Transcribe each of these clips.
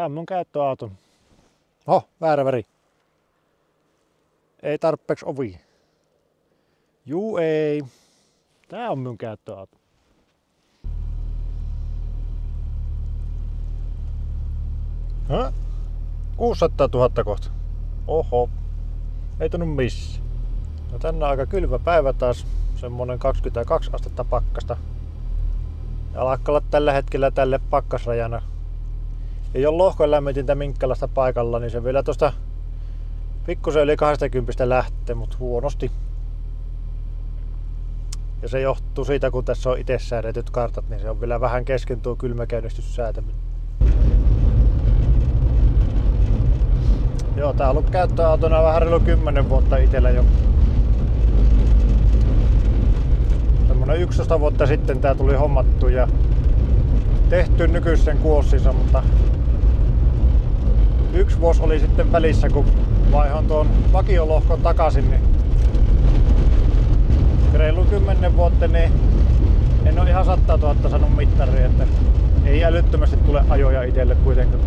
Tää on mun käyttöauto. Oho, väärä väri. Ei tarpeeksi ovi. Juu ei. Tää on mun käyttöauto. Hä? 600 000 kohta. Oho. Ei tunnu missään. No tänne on aika kylmä päivä taas. Semmonen 22 astetta pakkasta. Ja alkaa olla tällä hetkellä tälle pakkasrajana. Ei ole lohkolämmitintä minkälaista paikalla, niin se vielä tosta pikkusen yli 20 lähtee, mut huonosti. Ja se johtuu siitä, kun tässä on itse säädetyt kartat, niin se on vielä vähän kesken tuo kylmäkäynnistyssäätäminen. Joo, tää on ollut käyttöautona vähän reilu 10 vuotta itellä jo. Semmonen 11 vuotta sitten tää tuli hommattu ja tehty nykyisen kuossinsa, mutta yksi vuosi oli sitten välissä, kun vaihoin tuon vakiolohkon takaisin, niin reilu 10 vuotta, niin en ole ihan 100 000 saanut mittariin, että ei älyttömästi tule ajoja itselle kuitenkaan.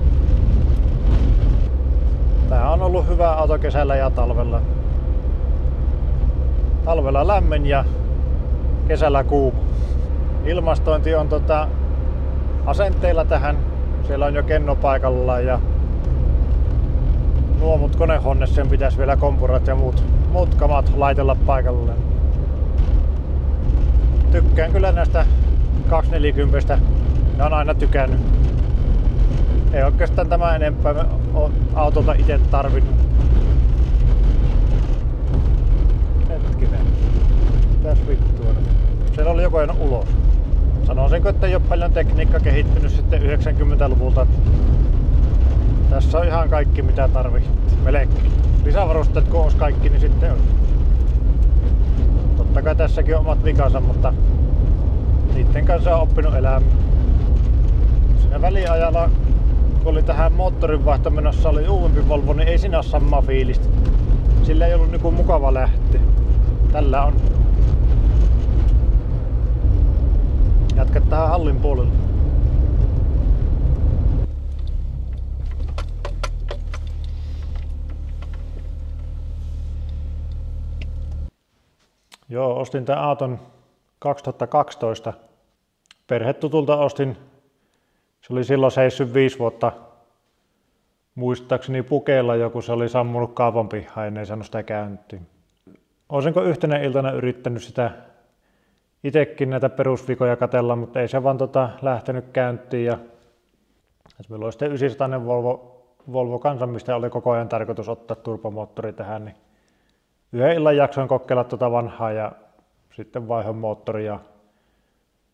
Tää on ollut hyvä auto kesällä ja talvella. Talvella lämmin ja kesällä kuuma. Ilmastointi on asenteilla tähän. Siellä on jo kenno paikallaan ja mut konehonne, sen pitäisi vielä kompurat ja muut kamat laitella paikalleen. Tykkään kyllä näistä 240. Ne on aina tykännyt. Ei oikeastaan tämä enempää autolta itse tarvinnut. Hetkinen. Mitäs vittua? Siellä oli joku aina ulos. Sanoisinko, että ei ole paljon tekniikka kehittynyt sitten 90-luvulta. Tässä on ihan kaikki mitä tarvitsee. Melkein. Lisävarusteet kun olisi kaikki, niin sitten on. Totta kai tässäkin on omat vikansa, mutta niiden kanssa on oppinut elämään. Siinä väliajalla, kun oli tähän moottorinvaihto menossa, oli uudempi Volvo, niin ei siinä ole samaa fiilistä. Sillä ei ollut niinku mukava lähteä. Tällä on. Jatka tähän hallin puolelle. Joo, ostin tämän auton 2012. Perhetutulta ostin. Se oli silloin 75 vuotta. Muistaakseni pukeilla joku, se oli sammunut kaavan pihaan ja ei saanut sitä käyntiin. Olisinko yhtenä iltana yrittänyt sitä itekin näitä perusvikoja katella, mutta ei se vaan lähtenyt käyntiin. Ja meillä oli sitten 900 Volvo kanssa, mistä oli koko ajan tarkoitus ottaa turbomoottori tähän. Niin yhden illan jaksoin kokeilla vanhaa ja sitten vaihoin moottori ja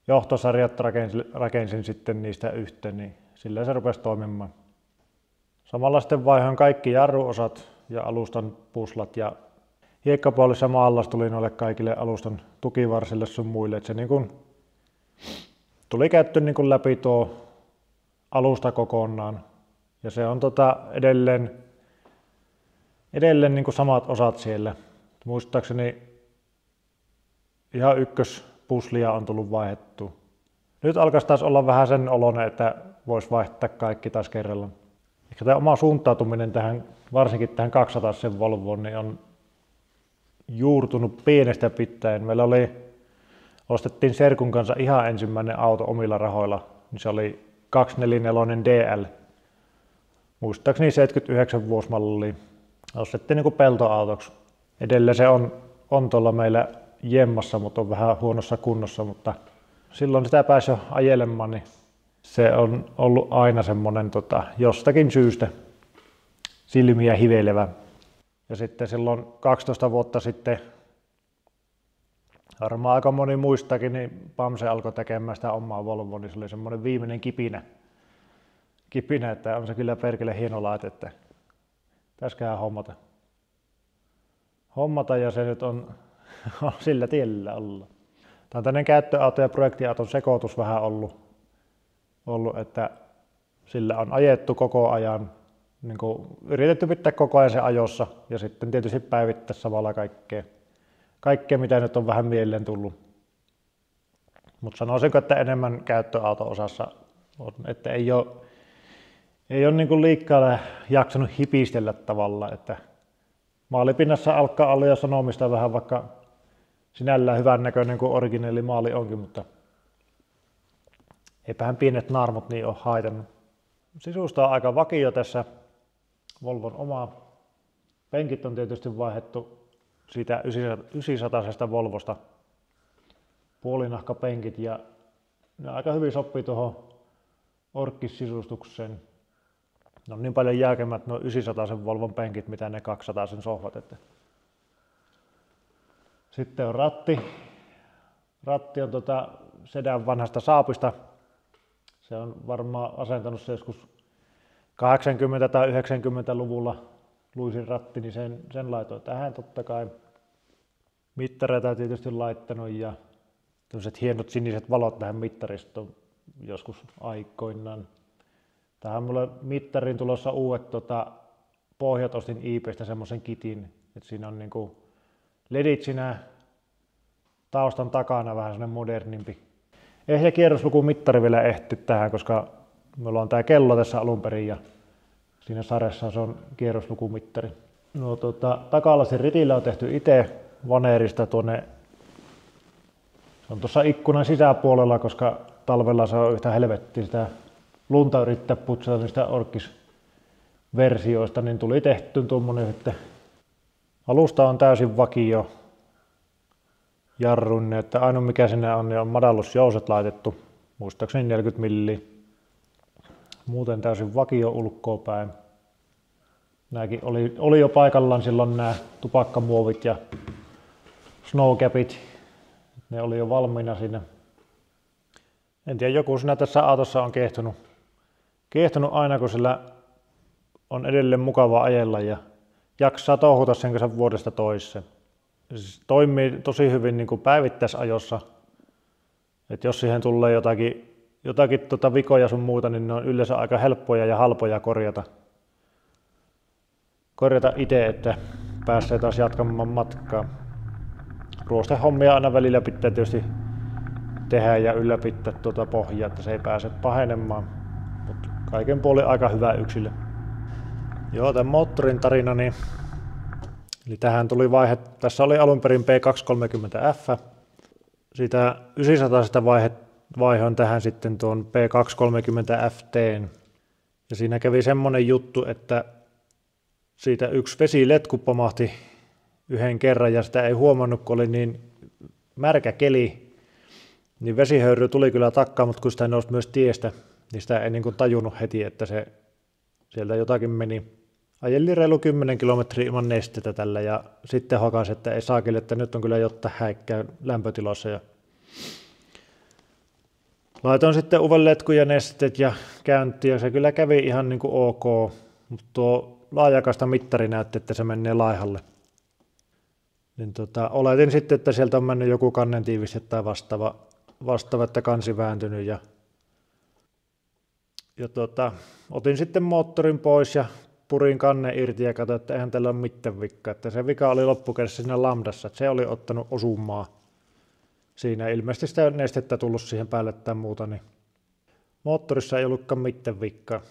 johtosarjat rakensin sitten niistä yhteen, niin sillä se rupesi toimimaan. Samalla sitten vaihoin kaikki jarruosat ja alustan puslat ja hiekkapuolissa maallas tuli noille kaikille alustan tukivarsille sun muille, että se niin kun tuli käytty niin kun läpi tuo alusta kokonaan. Ja se on edelleen niin kun samat osat siellä. Muistaakseni ihan ykköspuslia on tullut vaihdettua. Nyt alkaisi taas olla vähän sen oloinen, että voisi vaihtaa kaikki taas kerralla. Ehkä tämä oma suuntautuminen tähän, varsinkin tähän 200 sen Volvoon, niin on juurtunut pienestä pitäen. Meillä ostettiin serkun kanssa ihan ensimmäinen auto omilla rahoilla. Se oli 244 DL. Muistaakseni 79 vuosimallia. Ostettiin niin kuin peltoautoksi. Edelleen se on tuolla meillä jemmassa, mutta on vähän huonossa kunnossa. Mutta silloin sitä pääsi jo ajelemaan, niin se on ollut aina semmoinen jostakin syystä silmiä hiveilevä. Ja sitten silloin 12 vuotta sitten, varmaan aika moni muistakin, niin Pamse alkoi tekemään sitä omaa Volvoa, niin se oli semmoinen viimeinen kipinä, että on se kyllä perkele hieno laite, että pitäisiköhän hommata ja se nyt on sillä tiellä olla. Tämä on tämmöinen käyttöauto ja projektiauton sekoitus vähän ollut, että sillä on ajettu koko ajan. Niin kuin yritetty pitää koko ajan se ajossa ja sitten tietysti päivittää samalla kaikkea mitä nyt on vähän mieleen tullut. Mutta sanoisinko, että enemmän käyttöauto-osassa on, että ei ole niin kuin liikaa jaksanut hipistellä tavallaan, että maalipinnassa alkaa olla jo sanomista vähän, vaikka sinällään hyvän näköinen kuin origineeli maali onkin, mutta eipähän pienet naarmut niin ole haitannut. Sisusta on aika vakio tässä, Volvon oma. Penkit on tietysti vaihdettu siitä 900 Volvosta, puolinahkapenkit, ja ne aika hyvin sopii tuohon orkkissisustukseen. Ne on niin paljon jääkemmät nuo 900 Volvon penkit, mitä ne 200 sohvat. Että. Sitten on ratti. Ratti on sedän vanhasta Saabista. Se on varmaan asentanut se joskus 80- tai 90-luvulla luisin ratti, niin sen laitoin tähän totta kai. Mittareita tietysti laittanut ja tämmöiset hienot siniset valot tähän mittaristoon joskus aikoinaan. Tähän mulle mittarin tulossa uudet pohjat, ostin IP:stä semmoisen kitin, että siinä on niinku ledit siinä taustan takana vähän semmoinen modernimpi. Ja kierroslukumittari vielä ehti tähän, koska meillä on tää kello tässä alun perin ja siinä sarjassa se on kierroslukumittari. No takalasin ritillä on tehty itse vaneerista tuonne. Se on tuossa ikkunan sisäpuolella, koska talvella se on yhtä helvettiä sitä lunta yrittää putsata niistä orkkisversioista, niin tuli tehty tuommoinen sitten. Alusta on täysin vakio jarrunne, että ainoa mikä sinne on, niin on madallusjouset laitettu, muistaakseni 40 milliä. Muuten täysin vakio ulkoa päin. Nämäkin oli jo paikallaan silloin nämä tupakkamuovit ja snowcapit. Ne oli jo valmiina siinä. En tiedä, joku siinä tässä autossa on kiehtonut aina, kun sillä on edelleen mukava ajella ja jaksaa touhuta sen kanssa vuodesta toiseen. Siis toimii tosi hyvin niin kuin päivittäisajossa. Et jos siihen tulee jotakin vikoja sun muuta, niin ne on yleensä aika helppoja ja halpoja korjata itse, että pääsee taas jatkamaan matkaa. Ruostehommia aina välillä pitää tietysti tehdä ja ylläpitää pohjaa, että se ei pääse pahenemaan. Mutta kaiken puolin aika hyvä yksilö. Joo, tämän moottorin tarina, niin eli tähän tuli vaihe, tässä oli alun perin P230F. Siitä 900 vaihoin tähän sitten tuon P230FT. Ja siinä kävi semmonen juttu, että siitä yksi vesiletku pamahti yhden kerran ja sitä ei huomannut, kun oli niin märkä keli. Niin vesihöyry tuli kyllä takkaan, mutta kun sitä nousi myös tiestä, niin sitä ei niin kuin tajunnut heti, että se sieltä jotakin meni. Ajelin reilu 10 kilometriä ilman nestettä tällä ja sitten hakasi, että ei saakille, että nyt on kyllä jotain häikkää lämpötilossa. Ja laitoin sitten uvenletkun ja nesteet ja käynti ja se kyllä kävi ihan niin kuin ok, mutta tuo laajakaista mittari näytti, että se menee laihalle. Niin oletin sitten, että sieltä on mennyt joku kannentiiviste tai vastaava, että kansi vääntynyt ja otin sitten moottorin pois ja purin kannen irti ja katsoin, että eihän tällä ole mitään vikkaa. Että se vika oli loppukädessä siinä lambdassa, että se oli ottanut osumaa. Siinä ilmeisesti sitä nestettä tullut siihen päälle tai muuta, niin moottorissa ei ollutkaan mitään vikkaa.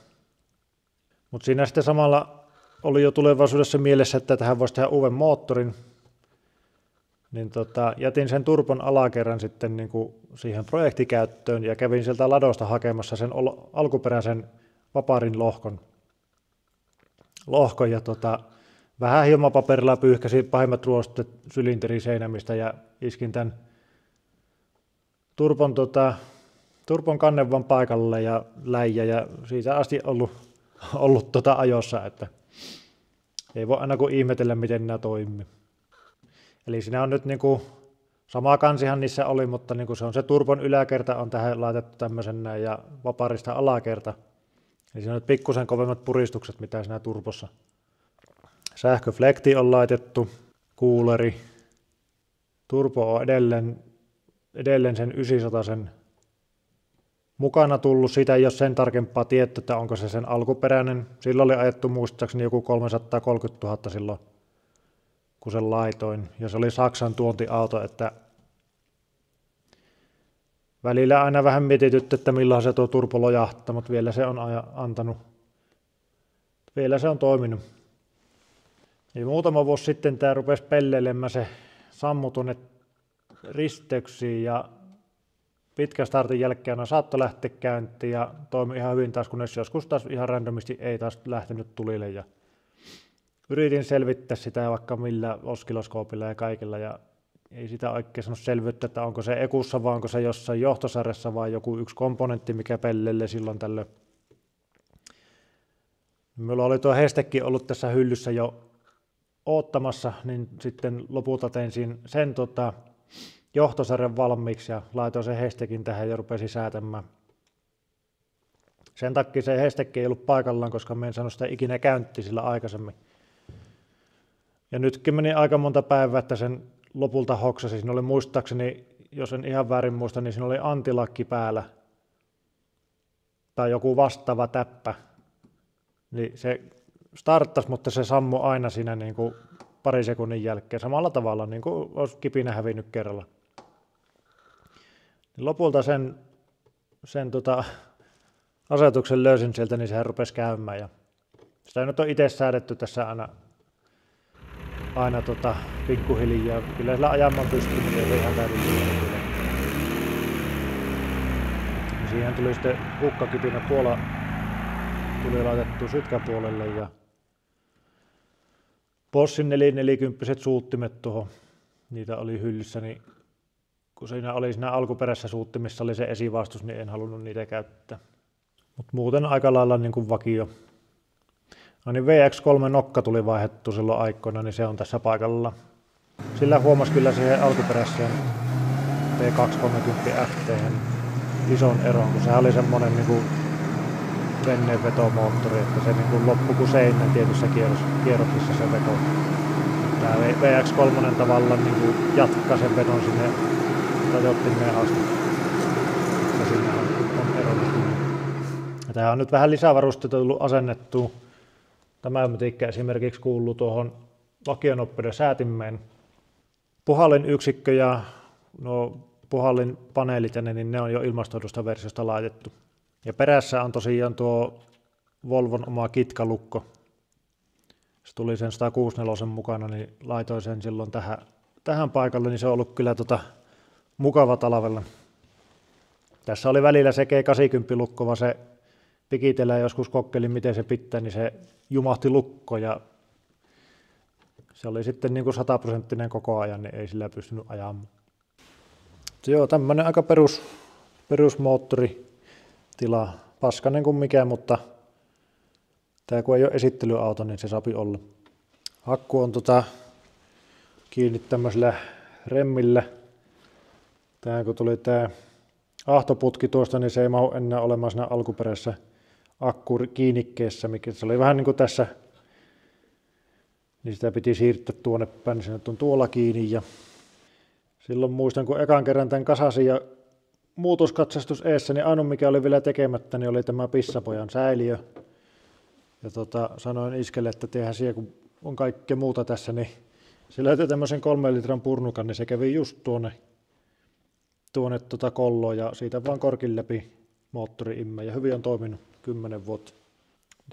Mutta siinä sitten samalla oli jo tulevaisuudessa mielessä, että tähän voisi tehdä uuden moottorin. Niin jätin sen turbon alakerran sitten niin kuin siihen projektikäyttöön ja kävin sieltä ladosta hakemassa sen alkuperäisen vaparin lohkon ja vähän hieman pyyhkäsin pahimmat ruosteet sylinterin seinämistä ja iskin tämän turbon kannevan paikalle ja läijä ja siitä asti ollut ajossa, että ei voi aina kuin ihmetellä, miten nämä toimii. Eli siinä on nyt niinku, sama kansihan niissä oli, mutta niinku se on se turbon yläkerta on tähän laitettu tämmöisen näin ja vaparista alakerta. Eli siinä on nyt pikkusen kovemmat puristukset, mitä siinä turbossa. Sähköflekti on laitettu, kuuleri. Turbo on edelleen sen 900 mukana tullut. Siitä ei ole sen tarkempaa tietoa, että onko se sen alkuperäinen. Silloin oli ajettu muistaakseni joku 330 000 silloin, kun sen laitoin. Ja se oli Saksan tuontiauto, että välillä aina vähän mietitytti, että milloin se tuo turbo lojahtaa, mutta vielä se on antanut Vielä se on toiminut. Ja muutama vuosi sitten tämä rupesi pelleilemään se sammu tuonne risteyksiin ja pitkän startin jälkeen saattoi lähteä käyntiin ja toimi ihan hyvin taas, kunnes joskus taas ihan randomisti ei taas lähtenyt tulille. Ja yritin selvittää sitä vaikka millä oskiloskoopilla ja kaikilla ja ei sitä oikein sano selvyyttä, että onko se ekussa vai onko se jossain johtosarjassa vai joku yksi komponentti, mikä pellelee silloin tällöin. Minulla oli tuo Hestekin ollut tässä hyllyssä jo oottamassa, niin sitten lopulta tein sen johtosarjan valmiiksi ja laitoin sen Hestekin tähän ja rupesin säätämään. Sen takia se Hestekin ei ollut paikallaan, koska me en saanut sitä ikinä käyntiin sillä aikaisemmin. Ja nytkin meni aika monta päivää, että sen lopulta hoksasi. Siinä oli muistaakseni, jos en ihan väärin muista, niin siinä oli antilakki päällä. Tai joku vastaava täppä. Niin se starttasi, mutta se sammui aina siinä niin kuin pari sekunnin jälkeen. Samalla tavalla, niin kuin olisi kipinä hävinnyt kerralla. Niin lopulta sen asetuksen löysin sieltä, niin sehän rupesi käymään. Ja sitä nyt on itse säädetty tässä aina pikkuhiljaa. Kyllä sillä ajamaan pystyy, mutta ei ihan täydellisesti. Siihen tuli sitten hukkakipinä tuli laitettu sytkäpuolelle ja Boschin 440 suuttimet tuohon. Niitä oli hyllyssä, niin kun siinä alkuperäisessä suuttimissa oli se esivastus, niin en halunnut niitä käyttää. Mutta muuten aika lailla niin kuin vakio. No niin VX3 nokka tuli vaihdettu silloin aikoina, niin se on tässä paikalla. Sillä huomasi kyllä siihen alkuperäiseen T230 FT ison eron, kun sehän oli semmoinen niin kuin veneen vetomoottori, että se niin kuin loppui kuin seinä tietyssä kierroksissa se veto. Tämä VX3 tavallaan niin kuin jatkaa sen vedon sinne rajoittimeen asti. Ja siinä on ero. Tähän on nyt vähän lisävarusteita tullut asennettua. Tämä mytiikkä esimerkiksi kuuluu tuohon vakionoppeuden säätimeen. Puhallinyksikkö ja puhallinpaneelit ja niin ne on jo ilmastoidusta versiosta laitettu. Ja perässä on tosiaan tuo Volvon oma kitkalukko. Se tuli sen 164 mukana, niin laitoin sen silloin tähän paikalle, niin se on ollut kyllä mukava talvella. Tässä oli välillä se G80-lukko, vaan se pikitellä joskus kokkelin, miten se pitää, niin se jumahti lukko ja se oli sitten niin kuin 100% koko ajan, niin ei sillä pystynyt ajamaan. Joo, tämmöinen aika perusmoottoritila, paskanen kuin mikä, mutta tämä kun ei ole esittelyauto, niin se saapi olla. Akku on kiinni tämmöisellä remmillä. Tämä kun tuli tämä ahtoputki tuosta, niin se ei mahu enää olemaan siinä alkuperäisessä akkukiinnikkeessä, mikä se oli vähän niin kuin tässä, niin sitä piti siirtää tuonne päin, niin se nyt on tuolla kiinni. Ja silloin muistan, kun ekan kerran tämän kasasin ja muutoskatsastus eessä, niin ainoa mikä oli vielä tekemättä, niin oli tämä pissapojan säiliö. Ja sanoin iskelle, että tehdään siellä, kun on kaikkea muuta tässä, niin se löytyi tämmöisen 3 litran purnukan, niin se kävi just tuonne kolloon ja siitä vaan korkin läpi moottori-imme ja hyvin on toiminut 10 vuotta.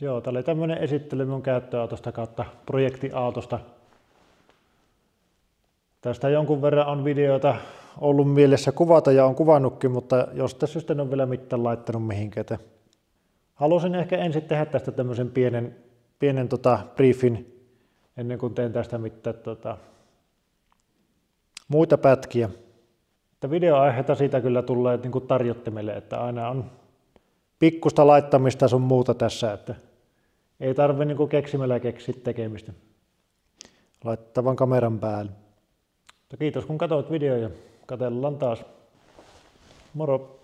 Joo, tämä oli tämmöinen esittely minun käyttöautosta kautta projektiautosta. Tästä jonkun verran on videoita ollut mielessä kuvata ja on kuvannutkin, mutta jostain syystä en ole vielä mitään laittanut mihinkään. Halusin ehkä ensin tehdä tästä tämmöisen pienen briefin ennen kuin teen tästä mitään muita pätkiä. Videoaiheita siitä kyllä tulee niin kuin tarjottimelle, että aina on pikkusta laittamista sun muuta tässä, että ei tarvitse niin keksimällä keksiä tekemistä. Laittavan kameran päälle. Kiitos kun katsoit videon ja katsellaan taas. Moro!